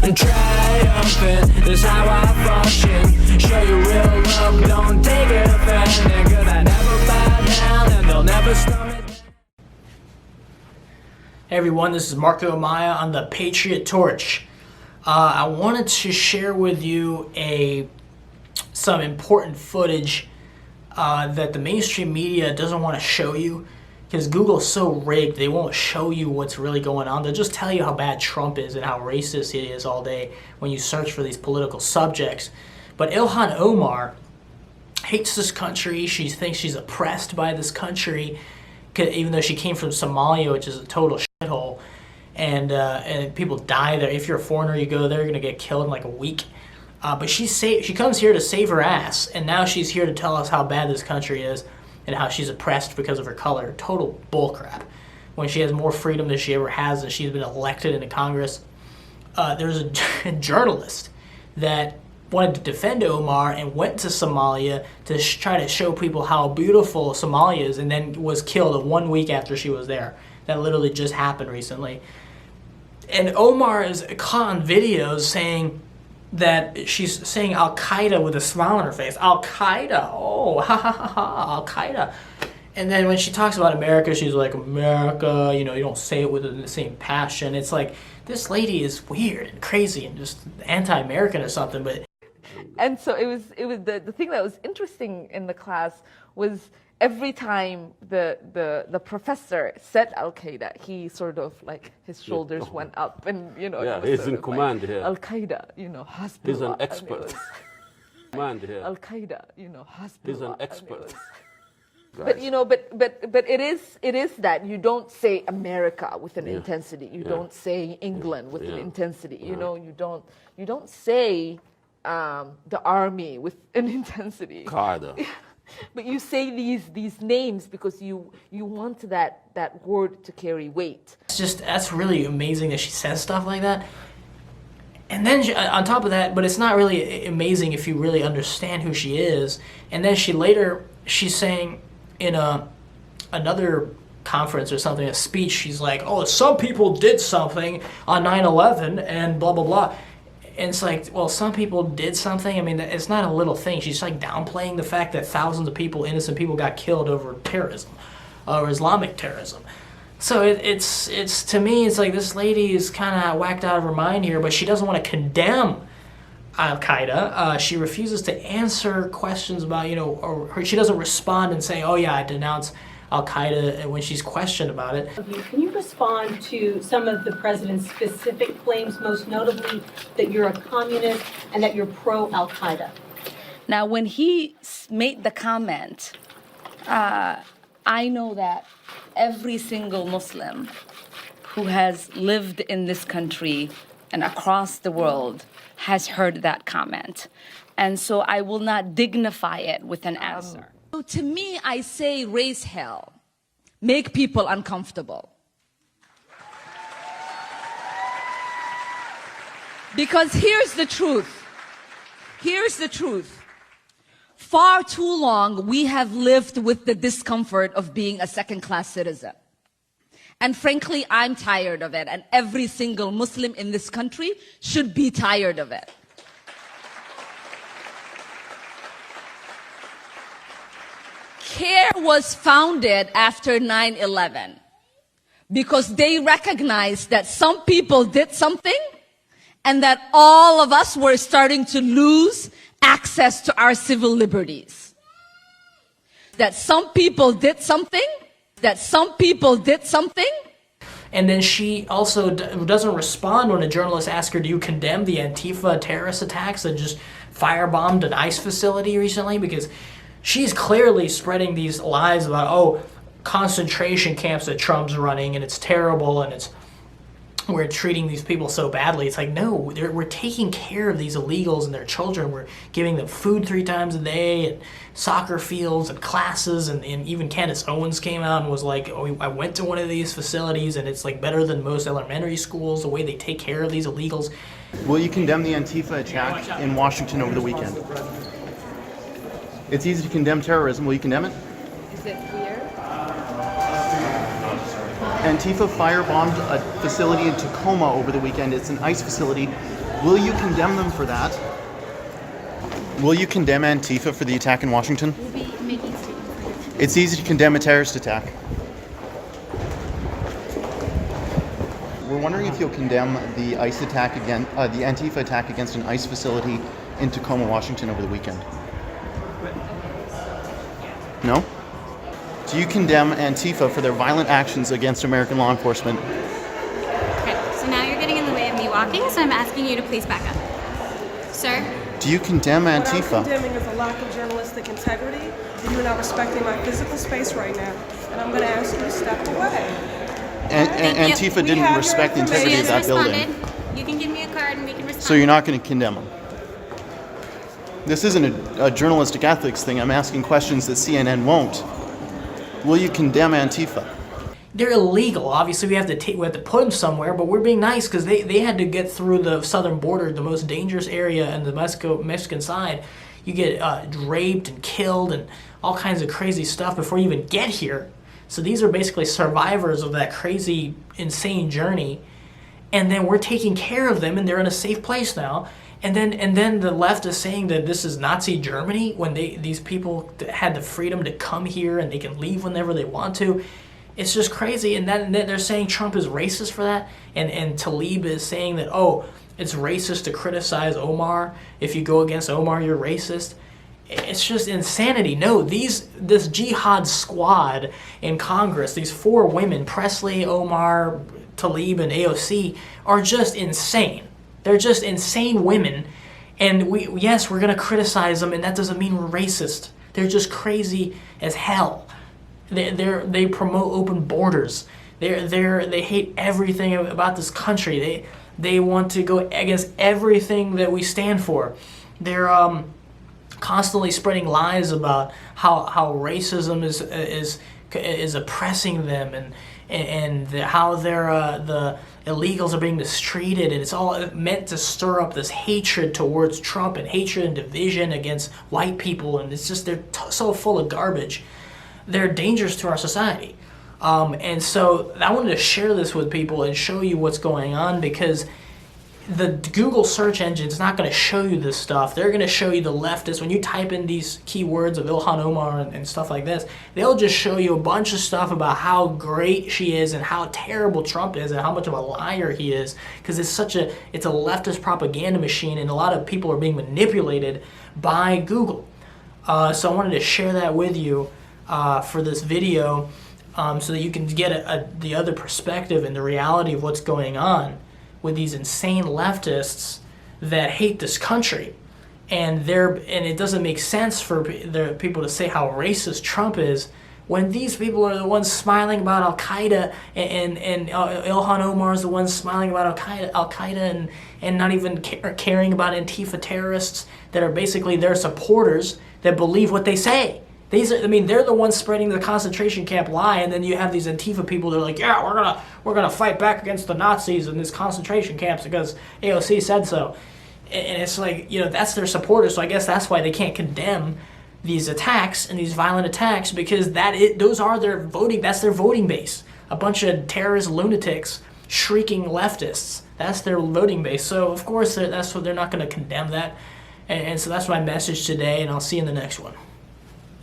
I'm triumphant, that's how I function. Show you real love, don't take it offended. Cause I never bow down and they'll never slow me. Hey everyone, this is Marco Amaya on the Patriot Torch. I wanted to share with you some important footage that the mainstream media doesn't want to show you, because Google's so rigged, they won't show you what's really going on. They'll just tell you how bad Trump is and how racist he is all day when you search for these political subjects. But Ilhan Omar hates this country. She thinks she's oppressed by this country, even though she came from Somalia, which is a total shithole. And people die there. If you're a foreigner, you go there, you're going to get killed in like a week. But she comes here to save her ass, and now she's here to tell us how bad this country is and how she's oppressed because of her color. Total bullcrap. When she has more freedom than she ever has, and she's been elected into Congress. There's a journalist that wanted to defend Omar and went to Somalia to try to show people how beautiful Somalia is, and then was killed 1 week after she was there. That literally just happened recently. And Omar is caught on videos saying that she's saying Al-Qaeda with a smile on her face. Al-Qaeda, oh, ha ha ha ha, Al-Qaeda. And then when she talks about America, she's like, America, you know, you don't say it with the same passion. It's like, this lady is weird and crazy and just anti-American or something. But and so it was the thing that was interesting in the class was every time the professor said Al-Qaeda, he sort of like his shoulders went up, and you know, yeah, he's in command here. Al-Qaeda, you know, Hasbullah. He's an expert. Command here. Al-Qaeda, you know, Hasbullah. He's an expert. But you know, but it is that you don't say America with an intensity. You don't say England with an intensity. You know, you don't say the army with an intensity. Qaeda. But you say these names because you want that word to carry weight. That's really amazing that she says stuff like that. And then on top of that, but it's not really amazing if you really understand who she is. And then she's saying in another conference or something, a speech, she's like, oh, some people did something on 9/11 and blah, blah, blah. And it's like, well, some people did something. I mean, it's not a little thing. She's like downplaying the fact that thousands of people, innocent people, got killed over terrorism, or Islamic terrorism. So it's to me, it's like this lady is kind of whacked out of her mind here, but she doesn't want to condemn Al-Qaeda. She refuses to answer questions about, you know, or she doesn't respond and say, oh yeah, I denounce Al-Qaeda when she's questioned about it. Can you respond to some of the president's specific claims, most notably that you're a communist and that you're pro-Al-Qaeda? Now, when he made the comment, I know that every single Muslim who has lived in this country and across the world has heard that comment. And so I will not dignify it with an answer. So to me, I say raise hell, make people uncomfortable. Because here's the truth. Here's the truth. Far too long, we have lived with the discomfort of being a second-class citizen. And frankly, I'm tired of it, and every single Muslim in this country should be tired of it. CARE was founded after 9/11 because they recognized that some people did something and that all of us were starting to lose access to our civil liberties. That some people did something, And then she also doesn't respond when a journalist asks her, do you condemn the Antifa terrorist attacks that just firebombed an ICE facility recently? Because she's clearly spreading these lies about, oh, concentration camps that Trump's running and it's terrible and we're treating these people so badly. It's like, no, we're taking care of these illegals and their children. We're giving them food 3 times a day and soccer fields and classes. And even Candace Owens came out and was like, oh, I went to one of these facilities and it's like better than most elementary schools, the way they take care of these illegals. Will you condemn the Antifa attack in Washington over the weekend? It's easy to condemn terrorism. Will you condemn it? Is it clear? Antifa firebombed a facility in Tacoma over the weekend. It's an ICE facility. Will you condemn them for that? Will you condemn Antifa for the attack in Washington? We'll be making statements. It's easy to condemn a terrorist attack. We're wondering if you'll condemn the ICE attack again, the Antifa attack against an ICE facility in Tacoma, Washington over the weekend. No? Do you condemn Antifa for their violent actions against American law enforcement? Okay, so now you're getting in the way of me walking, so I'm asking you to please back up. Sir? Do you condemn Antifa? What I'm condemning is a lack of journalistic integrity, and you are not respecting my physical space right now. And I'm going to ask you to step away. Antifa didn't respect the integrity of that building. You can give me a card and we can respond. So you're not going to condemn them? This isn't a journalistic ethics thing. I'm asking questions that CNN won't. Will you condemn Antifa? They're illegal. Obviously, we have to put them somewhere, but we're being nice because they had to get through the southern border, the most dangerous area in the Mexican side. You get raped and killed and all kinds of crazy stuff before you even get here. So these are basically survivors of that crazy, insane journey. And then we're taking care of them and they're in a safe place now. And then the left is saying that this is Nazi Germany when these people had the freedom to come here and they can leave whenever they want to. It's just crazy. And then they're saying Trump is racist for that. And Tlaib is saying that, oh, it's racist to criticize Omar. If you go against Omar, you're racist. It's just insanity. No, this Jihad Squad in Congress, these 4 women, Pressley, Omar, Tlaib, and AOC, are just insane. They're just insane women, and we're going to criticize them, and that doesn't mean we're racist. They're just crazy as hell. They promote open borders. They hate everything about this country. They want to go against everything that we stand for. They're constantly spreading lies about how racism is oppressing them and how the illegals are being mistreated, and it's all meant to stir up this hatred towards Trump and hatred and division against white people, and it's just they're so full of garbage. They're dangerous to our society. And so I wanted to share this with people and show you what's going on, because the Google search engine is not going to show you this stuff. They're going to show you the leftists. When you type in these keywords of Ilhan Omar and stuff like this, they'll just show you a bunch of stuff about how great she is and how terrible Trump is and how much of a liar he is, because it's a leftist propaganda machine, and a lot of people are being manipulated by Google. So I wanted to share that with you for this video, so that you can get the other perspective and the reality of what's going on with these insane leftists that hate this country. And it doesn't make sense for the people to say how racist Trump is when these people are the ones smiling about Al-Qaeda, and Ilhan Omar is the one smiling about Al-Qaeda and not even caring about Antifa terrorists that are basically their supporters that believe what they say. They're the ones spreading the concentration camp lie, and then you have these Antifa people that are like, yeah, we're gonna fight back against the Nazis in these concentration camps because AOC said so. And it's like, that's their supporters, so I guess that's why they can't condemn these attacks and these violent attacks, because that's their voting base. A bunch of terrorist lunatics, shrieking leftists. That's their voting base. So of course they're not gonna condemn that. And so that's my message today, and I'll see you in the next one.